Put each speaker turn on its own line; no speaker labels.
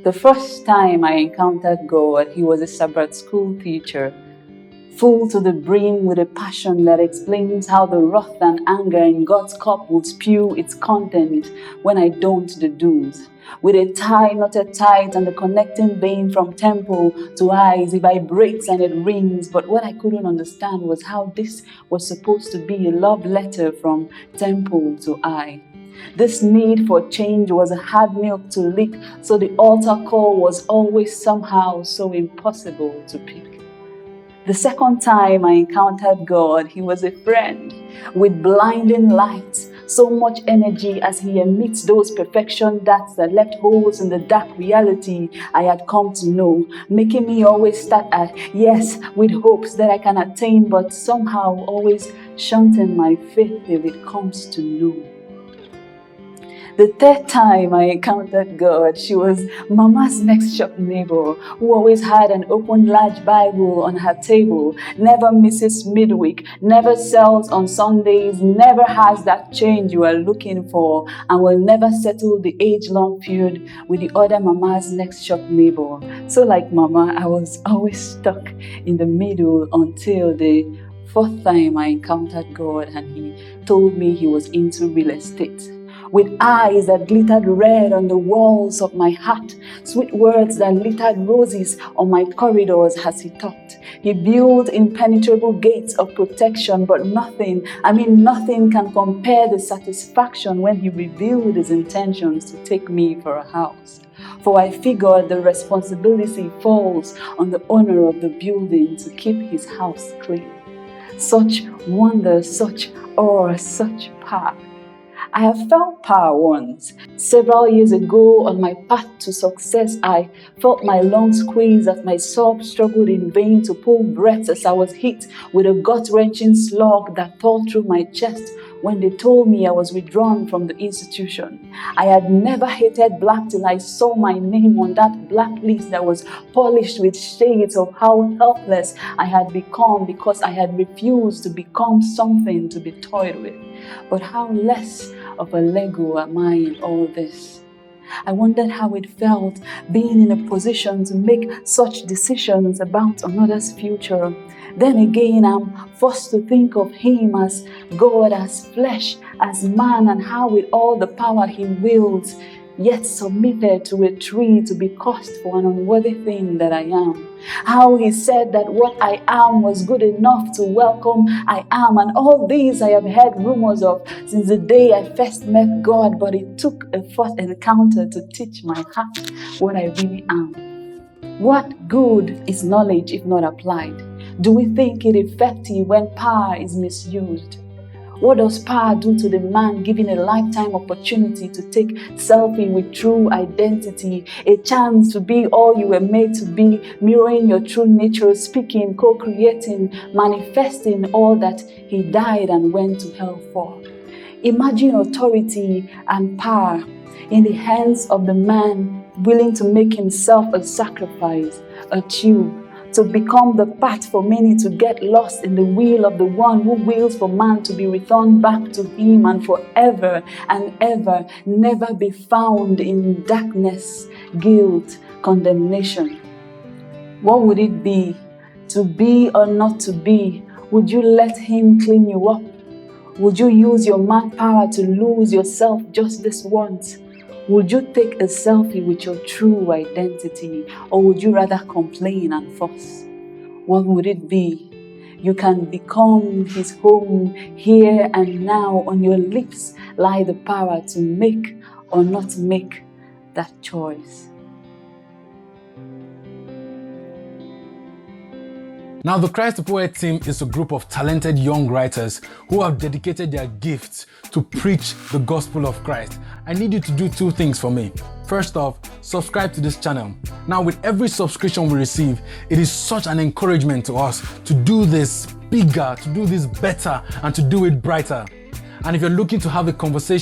The first time I encountered God, He was a Sabbath school teacher, full to the brim with a passion that explains how the wrath and anger in God's cup will spew its content when I don't the do's. With a tie knotted tight and the connecting vein from temple to eyes, it vibrates and it rings. But what I couldn't understand was how this was supposed to be a love letter from temple to eye. This need for change was a hard milk to lick, so the altar call was always somehow so impossible to pick. The second time I encountered God, He was a friend with blinding lights, so much energy as He emits those perfection darts that left holes in the dark reality I had come to know, making me always start at yes with hopes that I can attain, but somehow always shunting my faith till it comes to no. The third time I encountered God, she was Mama's next shop neighbor who always had an open large Bible on her table, never misses midweek, never sells on Sundays, never has that change you are looking for, and will never settle the age-long feud with the other Mama's next shop neighbor. So like Mama, I was always stuck in the middle until the fourth time I encountered God and He told me He was into real estate. With eyes that glittered red on the walls of my heart, sweet words that littered roses on my corridors as He talked. He built impenetrable gates of protection, but nothing can compare the satisfaction when He revealed His intentions to take me for a house. For I figured the responsibility falls on the owner of the building to keep his house clean. Such wonder, such awe, such power. I have felt power once. Several years ago, on my path to success, I felt my lungs squeeze as my soul struggled in vain to pull breath as I was hit with a gut-wrenching slug that tore through my chest when they told me I was withdrawn from the institution. I had never hated black till I saw my name on that black list that was polished with shades of how helpless I had become because I had refused to become something to be toyed with. But how less of a Lego am I in all this? I wondered how it felt being in a position to make such decisions about another's future. Then again, I'm forced to think of Him as God, as flesh, as man, and how with all the power He wields, yet submitted to a tree to be cursed for an unworthy thing that I am. How He said that what I am was good enough to welcome I am, and all these I have heard rumors of since the day I first met God, but it took a first encounter to teach my heart what I really am. What good is knowledge if not applied? Do we think it effective when power is misused? What does power do to the man given a lifetime opportunity to take selfie with true identity, a chance to be all you were made to be, mirroring your true nature, speaking, co-creating, manifesting all that He died and went to hell for? Imagine authority and power in the hands of the man willing to make himself a sacrifice, a tube, to become the path for many to get lost in the will of the one who wills for man to be returned back to Him and forever and ever never be found in darkness, guilt, condemnation. What would it be? To be or not to be? Would you let Him clean you up? Would you use your manpower to lose yourself just this once? Would you take a selfie with your true identity, or would you rather complain and fuss? What would it be? You can become His home here and now. On your lips lie the power to make or not make that choice.
Now, the Christ the Poet team is a group of talented young writers who have dedicated their gifts to preach the gospel of Christ. I need you to do two things for me. First off, subscribe to this channel. Now, with every subscription we receive, it is such an encouragement to us to do this bigger, to do this better, and to do it brighter. And if you're looking to have a conversation